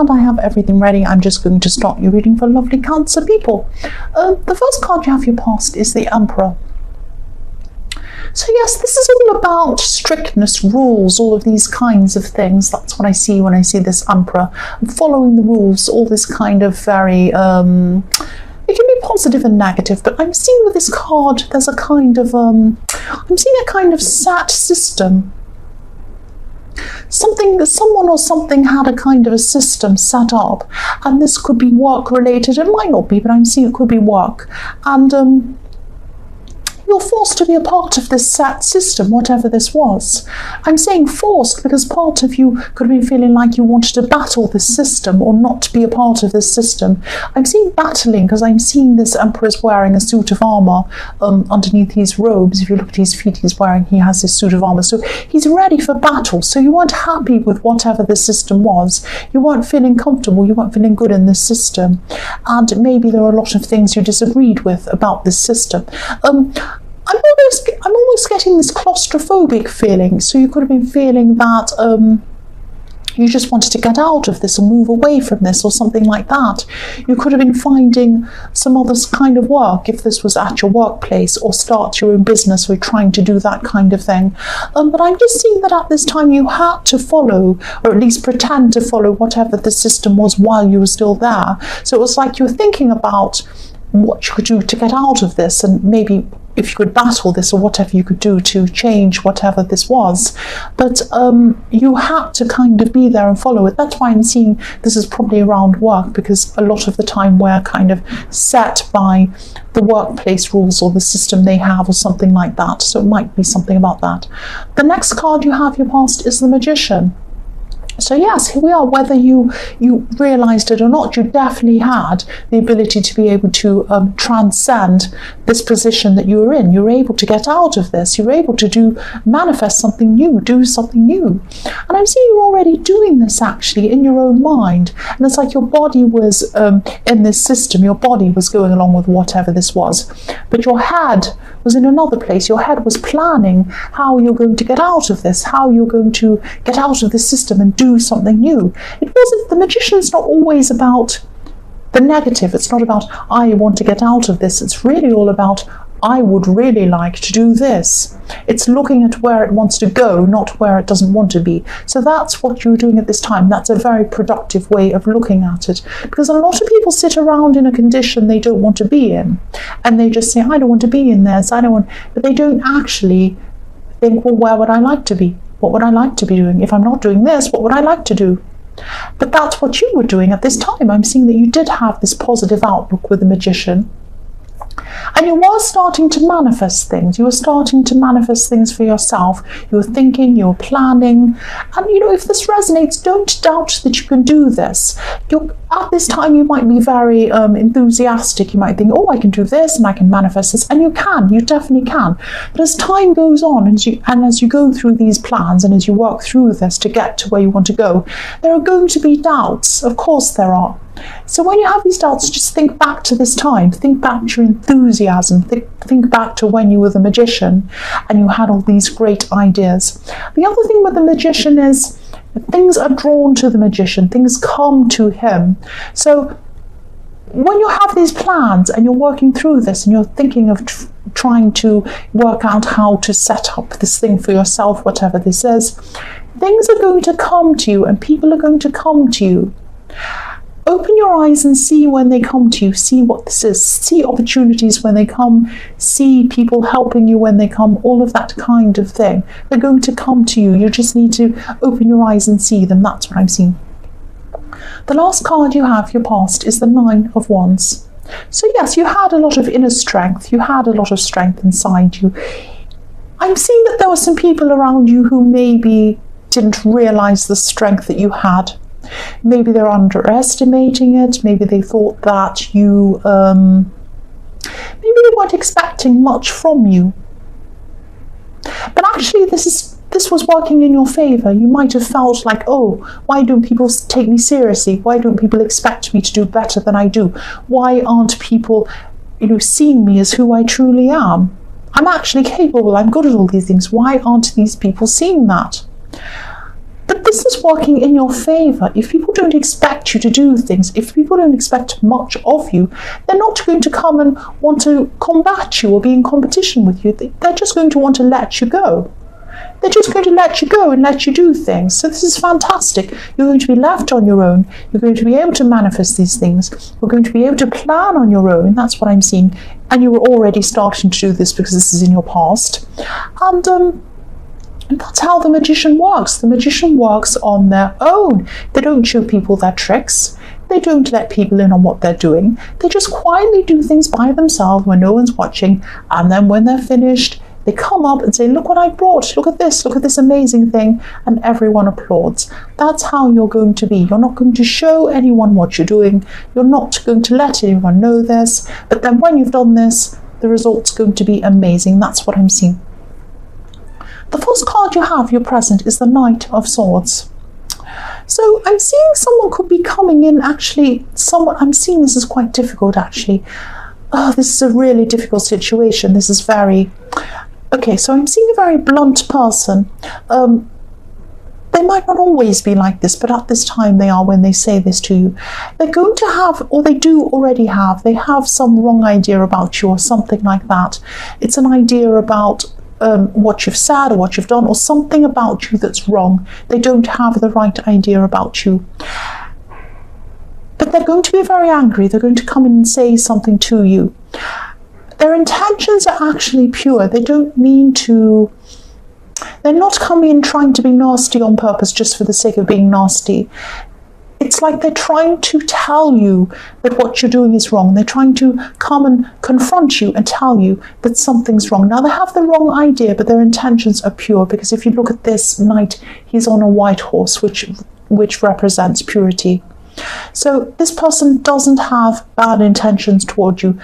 and I have everything ready. I'm just going to start your reading for lovely Cancer people. The first card you have your past is the Emperor. So yes, this is all about strictness, rules, all of these kinds of things. That's what I see when I see this Emperor. Following the rules, all this kind of very, it can be positive and negative, but I'm seeing with this card, there's a kind of, I'm seeing a kind of set system. Someone or something had a kind of a system set up, and this could be work related. It might not be, but I'm seeing it could be work. And, you're forced to be a part of this set system, whatever this was. I'm saying forced because part of you could be feeling like you wanted to battle this system or not to be a part of this system. I'm seeing battling because I'm seeing this Emperor's wearing a suit of armor underneath his robes. If you look at his feet, he has this suit of armor. So he's ready for battle. So you weren't happy with whatever the system was. You weren't feeling comfortable. You weren't feeling good in this system. And maybe there are a lot of things you disagreed with about this system. I'm almost getting this claustrophobic feeling. So you could have been feeling that you just wanted to get out of this or move away from this or something like that. You could have been finding some other kind of work if this was at your workplace, or start your own business, or trying to do that kind of thing. But I'm just seeing that at this time you had to follow, or at least pretend to follow, whatever the system was while you were still there. So it was like you were thinking about what you could do to get out of this, and maybe if you could battle this or whatever you could do to change whatever this was. But you had to kind of be there and follow it. That's why I'm seeing this is probably around work, because a lot of the time we're kind of set by the workplace rules or the system they have or something like that. So it might be something about that. The next card you have your past is the Magician. So yes, here we are. Whether you realised it or not, you definitely had the ability to be able to transcend this position that you were in. You were able to get out of this. You were able to manifest something new, do something new. And I'm seeing you're already doing this actually in your own mind. And it's like your body was in this system. Your body was going along with whatever this was. But your head was in another place. Your head was planning how you're going to get out of this, how you're going to get out of this system and do something new. It wasn't, the Magician's not always about the negative. It's not about, I want to get out of this. It's really all about, I would really like to do this. It's looking at where it wants to go, not where it doesn't want to be. So that's what you're doing at this time. That's a very productive way of looking at it, because a lot of people sit around in a condition they don't want to be in, and they just say, I don't want to be in this, I don't want, but they don't actually think, well, where would I like to be? What would I like to be doing? If I'm not doing this, what would I like to do? But that's what you were doing at this time. I'm seeing that you did have this positive outlook with the Magician. And you were starting to manifest things. You were starting to manifest things for yourself. You were thinking, you were planning. And, if this resonates, don't doubt that you can do this. At this time, you might be very enthusiastic. You might think, oh, I can do this and I can manifest this. And you can. You definitely can. But as time goes on, and as you go through these plans and as you work through this to get to where you want to go, there are going to be doubts. Of course there are. So when you have these doubts, just think back to this time. Think back to your enthusiasm. Think back to when you were the Magician and you had all these great ideas. The other thing with the Magician is things are drawn to the Magician. Things come to him. So when you have these plans and you're working through this and you're thinking of trying to work out how to set up this thing for yourself, whatever this is, things are going to come to you and people are going to come to you. Open your eyes and see when they come to you. See what this is. See opportunities when they come. See people helping you when they come. All of that kind of thing. They're going to come to you. You just need to open your eyes and see them. That's what I'm seeing. The last card you have, your past, is the Nine of Wands. So yes, you had a lot of inner strength. You had a lot of strength inside you. I'm seeing that there were some people around you who maybe didn't realize the strength that you had. Maybe they're underestimating it. Maybe they thought that you, maybe they weren't expecting much from you. But actually this was working in your favor. You might have felt like, oh, why don't people take me seriously? Why don't people expect me to do better than I do? Why aren't people, seeing me as who I truly am? I'm actually capable. I'm good at all these things. Why aren't these people seeing that? But this is working in your favor. If people don't expect you to do things, if people don't expect much of you, they're not going to come and want to combat you or be in competition with you. They're just going to want to let you go. They're just going to let you go and let you do things. So this is fantastic. You're going to be left on your own. You're going to be able to manifest these things. You're going to be able to plan on your own. That's what I'm seeing. And you were already starting to do this because this is in your past. And that's how the magician works. The magician works on their own. They don't show people their tricks. They don't let people in on what they're doing. They just quietly do things by themselves when no one's watching. And then when they're finished, they come up and say, look what I brought. Look at this amazing thing. And everyone applauds. That's how you're going to be. You're not going to show anyone what you're doing. You're not going to let anyone know this. But then when you've done this, the result's going to be amazing. That's what I'm seeing. The first card you have, your present, is the Knight of Swords. So I'm seeing someone could be coming in, actually, I'm seeing this is quite difficult, actually. Oh, this is a really difficult situation. This is very, okay, so I'm seeing a very blunt person. They might not always be like this, but at this time they are when they say this to you. They're going to have, or they do already have, they have some wrong idea about you or something like that. It's an idea about what you've said or what you've done or something about you that's wrong. They don't have the right idea about you. But they're going to be very angry. They're going to come in and say something to you. Their intentions are actually pure. They don't mean to... They're not coming in trying to be nasty on purpose just for the sake of being nasty. It's like they're trying to tell you that what you're doing is wrong. They're trying to come and confront you and tell you that something's wrong. Now, they have the wrong idea, but their intentions are pure, because if you look at this knight, he's on a white horse, which represents purity. So this person doesn't have bad intentions toward you,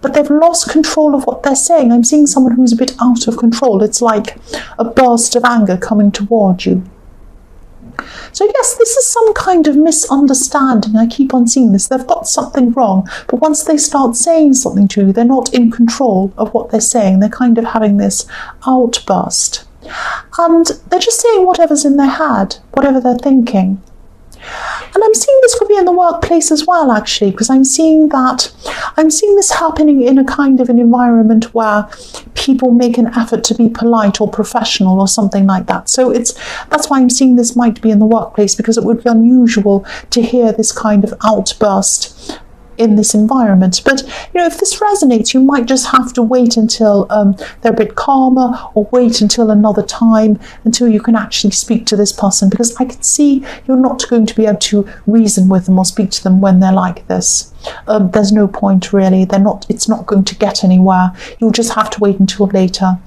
but they've lost control of what they're saying. I'm seeing someone who's a bit out of control. It's like a burst of anger coming toward you. So yes, this is some kind of misunderstanding. I keep on seeing this. They've got something wrong, but once they start saying something to you, they're not in control of what they're saying. They're kind of having this outburst. And they're just saying whatever's in their head, whatever they're thinking. And I'm seeing this could be in the workplace as well, actually, because I'm seeing this happening in a kind of an environment where people make an effort to be polite or professional or something like that. So that's why I'm seeing this might be in the workplace, because it would be unusual to hear this kind of outburst in this environment. But if this resonates, you might just have to wait until they're a bit calmer, or wait until another time, until you can actually speak to this person, because I can see you're not going to be able to reason with them or speak to them when they're like this. There's no point, really. It's not going to get anywhere. You'll just have to wait until later.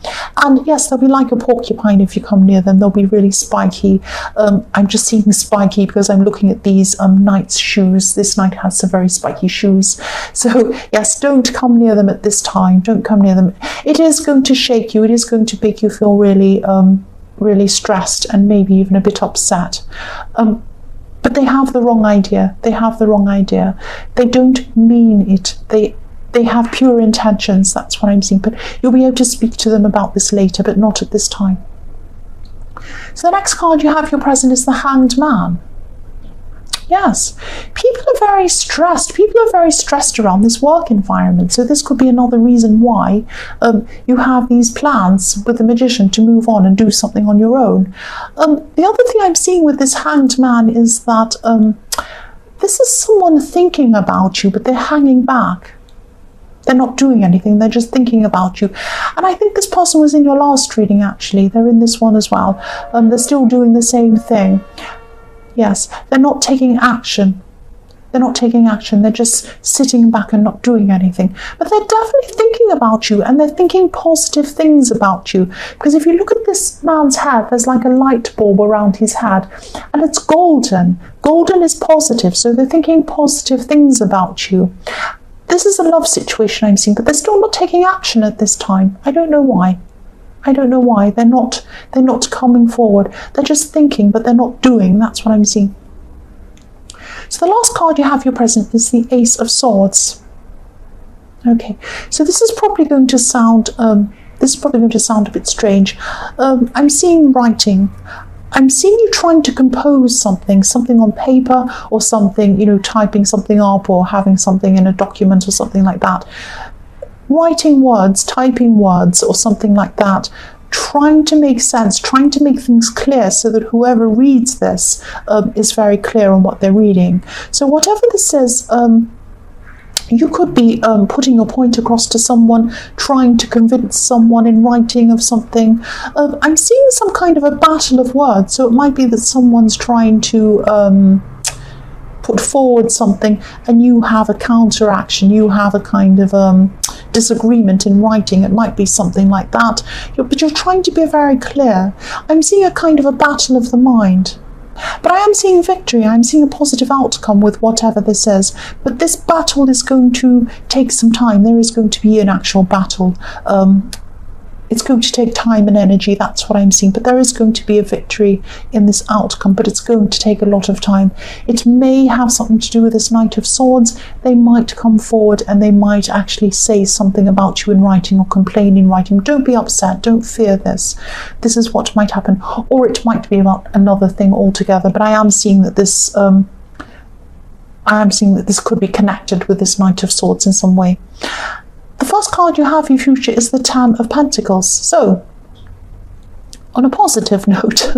And yes, they'll be like a porcupine if you come near them. They'll be really spiky. I'm just seeing spiky because I'm looking at these knight's shoes. This knight has some very spiky shoes. So yes, don't come near them at this time. Don't come near them. It is going to shake you. It is going to make you feel really, really stressed and maybe even a bit upset. But they have the wrong idea. They have the wrong idea. They don't mean it. They have pure intentions. That's what I'm seeing. But you'll be able to speak to them about this later, but not at this time. So the next card you have, your present, is the Hanged Man. Yes, people are very stressed. People are very stressed around this work environment. So this could be another reason why you have these plans with the magician to move on and do something on your own. The other thing I'm seeing with this Hanged Man is that this is someone thinking about you, but they're hanging back. They're not doing anything. They're just thinking about you. And I think this person was in your last reading, actually. They're in this one as well. They're still doing the same thing. Yes, they're not taking action. They're not taking action. They're just sitting back and not doing anything. But they're definitely thinking about you, and they're thinking positive things about you. Because if you look at this man's head, there's like a light bulb around his head, and it's golden. Golden is positive, so they're thinking positive things about you. This is a love situation I'm seeing, but they're still not taking action at this time. I don't know why. I don't know why. They're not coming forward. They're just thinking, but they're not doing. That's what I'm seeing. So the last card you have, your present, is the Ace of Swords. Okay, so this is probably going to sound a bit strange. I'm seeing writing. I'm seeing you trying to compose something on paper, or something, you know, typing something up, or having something in a document or something like that. Writing words, typing words, or something like that. Trying to make sense, trying to make things clear so that whoever reads this is very clear on what they're reading. So whatever this is, you could be putting your point across to someone, trying to convince someone in writing of something. I'm seeing some kind of a battle of words, so it might be that someone's trying to put forward something and you have a counteraction, you have a kind of disagreement in writing. It might be something like that, but you're trying to be very clear. I'm seeing a kind of a battle of the mind. But I am seeing victory, I'm seeing a positive outcome with whatever this is. But this battle is going to take some time. There is going to be an actual battle. It's going to take time and energy, that's what I'm seeing. But there is going to be a victory in this outcome, but it's going to take a lot of time. It may have something to do with this Knight of Swords. They might come forward and they might actually say something about you in writing, or complain in writing. Don't be upset, don't fear this. This is what might happen. Or it might be about another thing altogether. But I am seeing that this could be connected with this Knight of Swords in some way. The first card you have in future is the Ten of Pentacles. So, on a positive note,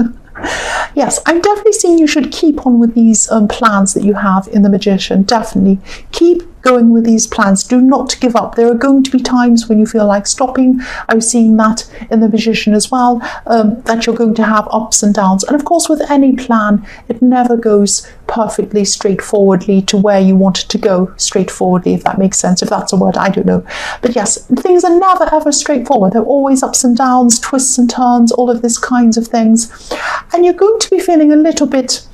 yes, I'm definitely seeing you should keep on with these plans that you have in the Magician. Definitely keep going with these plans. Do not give up. There are going to be times when you feel like stopping. I'm seeing that in the Magician as well, that you're going to have ups and downs. And of course, with any plan, it never goes perfectly straightforwardly to where you want it to go straightforwardly, if that makes sense. If that's a word, I don't know. But yes, things are never ever straightforward. There are always ups and downs, twists and turns, all of these kinds of things. And you're going to be feeling a little bit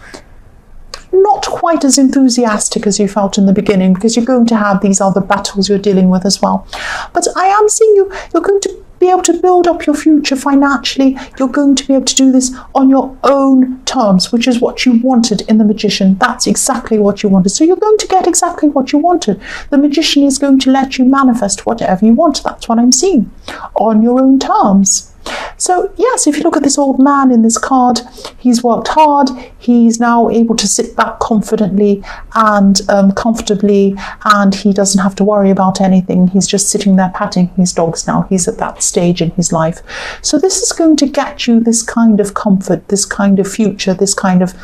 not quite as enthusiastic as you felt in the beginning, because you're going to have these other battles you're dealing with as well. But I am seeing you're going to be able to build up your future financially. You're going to be able to do this on your own terms, which is what you wanted in the Magician. That's exactly what you wanted. So you're going to get exactly what you wanted. The Magician is going to let you manifest whatever you want. That's what I'm seeing, on your own terms. So yes, if you look at this old man in this card, he's worked hard. He's now able to sit back confidently and comfortably, and he doesn't have to worry about anything. He's just sitting there patting his dogs now. He's at that stage in his life. So this is going to get you this kind of comfort, this kind of future, this kind of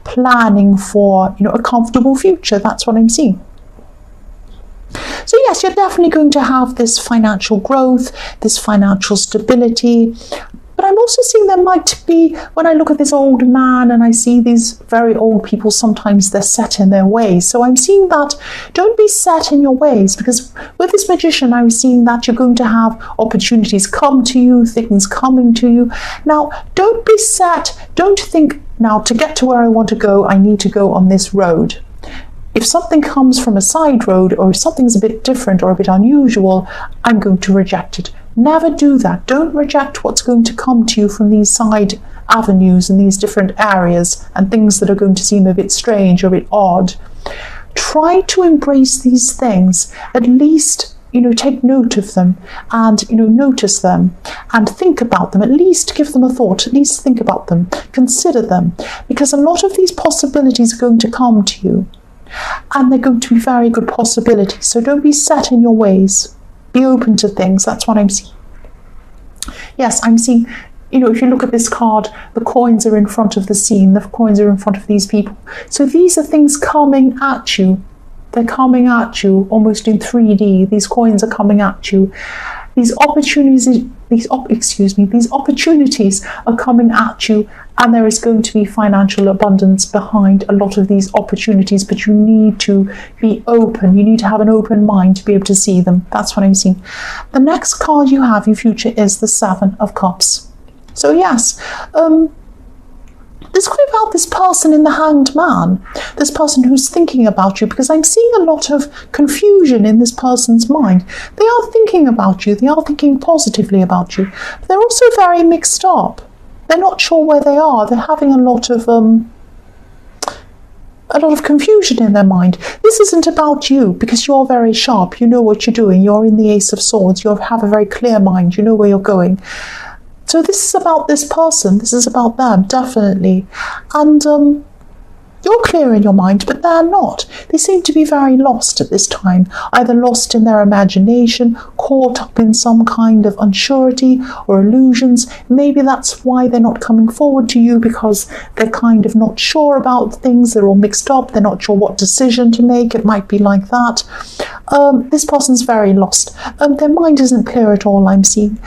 planning for, you know, a comfortable future. That's what I'm seeing. So yes, you're definitely going to have this financial growth, this financial stability. But I'm also seeing there might be, when I look at this old man and I see these very old people, sometimes they're set in their ways. So I'm seeing that don't be set in your ways, because with this Magician, I'm seeing that you're going to have opportunities come to you, things coming to you. Now, don't be set. Don't think, now to get to where I want to go, I need to go on this road. If something comes from a side road, or if something's a bit different or a bit unusual, I'm going to reject it. Never do that. Don't reject what's going to come to you from these side avenues and these different areas and things that are going to seem a bit strange or a bit odd. Try to embrace these things. At least, you know, take note of them and, you know, notice them and think about them. At least give them a thought. At least think about them. Consider them. Because a lot of these possibilities are going to come to you. And they're going to be very good possibilities. So don't be set in your ways. Be open to things. That's what I'm seeing. Yes, I'm seeing, you know, if you look at this card, the coins are in front of the scene. The coins are in front of these people. So these are things coming at you. They're coming at you almost in 3D. These coins are coming at you. These opportunities are coming at you, and there is going to be financial abundance behind a lot of these opportunities, but you need to be open. You need to have an open mind to be able to see them. That's what I'm seeing. The next card you have in future is the Seven of Cups. So yes, this could be about this person in the Hanged Man, this person who's thinking about you, because I'm seeing a lot of confusion in this person's mind. They are thinking about you, they are thinking positively about you, but they're also very mixed up. They're not sure where they are. They're having a lot of confusion in their mind. This isn't about you, because you're very sharp. You know what you're doing. You're in the Ace of Swords. You have a very clear mind. You know where you're going. So this is about this person. This is about them, definitely. And you're clear in your mind, but they're not. They seem to be very lost at this time, either lost in their imagination, caught up in some kind of unsurety or illusions. Maybe that's why they're not coming forward to you, because they're kind of not sure about things. They're all mixed up. They're not sure what decision to make. It might be like that. This person's very lost. Their mind isn't clear at all, I'm seeing.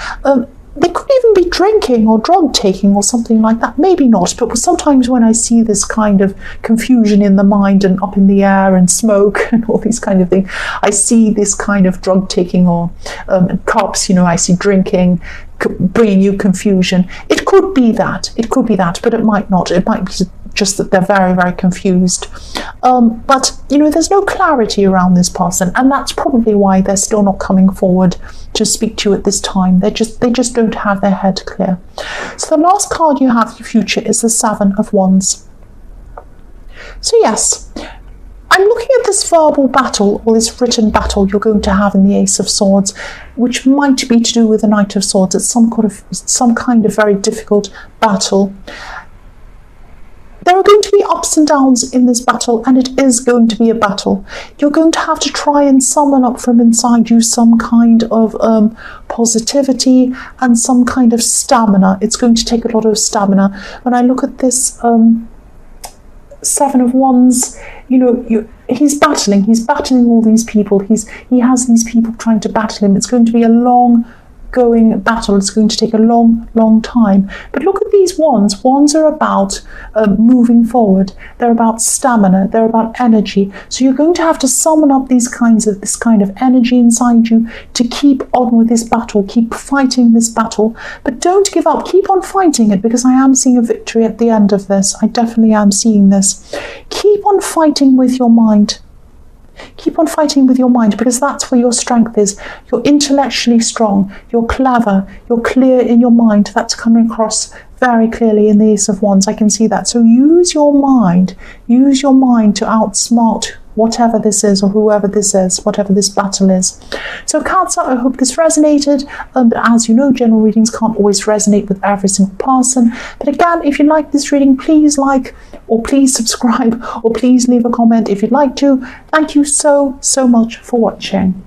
They could even be drinking or drug taking or something like that. Maybe not, but sometimes when I see this kind of confusion in the mind and up in the air and smoke and all these kind of things, I see this kind of drug taking or cups, I see drinking, bringing you confusion. It could be that. It could be that, but it might not. It might be just that they're very, very confused. But, there's no clarity around this person, and that's probably why they're still not coming forward to speak to you at this time. They just don't have their head clear. So the last card you have for your future is the Seven of Wands. So yes, I'm looking at this verbal battle, or this written battle you're going to have in the Ace of Swords, which might be to do with the Knight of Swords. It's some kind of very difficult battle. There are going to be ups and downs in this battle, and it is going to be a battle. You're going to have to try and summon up from inside you some kind of positivity and some kind of stamina. It's going to take a lot of stamina. When I look at this Seven of Wands, he's battling all these people. He has these people trying to battle him. It's going to be a long-going battle. It's going to take a long time. But look at these wands. Wands are about moving forward. They're about stamina. They're about energy. So you're going to have to summon up this kind of energy inside you to keep on with this battle. Keep fighting this battle, but don't give up. Keep on fighting it, because I am seeing a victory at the end of this. I definitely am seeing this. Keep on fighting with your mind. Keep on fighting with your mind, because that's where your strength is. You're intellectually strong, you're clever, you're clear in your mind. That's coming across very clearly in the Ace of Wands. I can see that. So use your mind to outsmart whatever this is, or whoever this is, whatever this battle is. So Cancer, I hope this resonated, but as you know, general readings can't always resonate with every single person. But again, if you like this reading, please like, or please subscribe, or please leave a comment if you'd like to. Thank you so much for watching.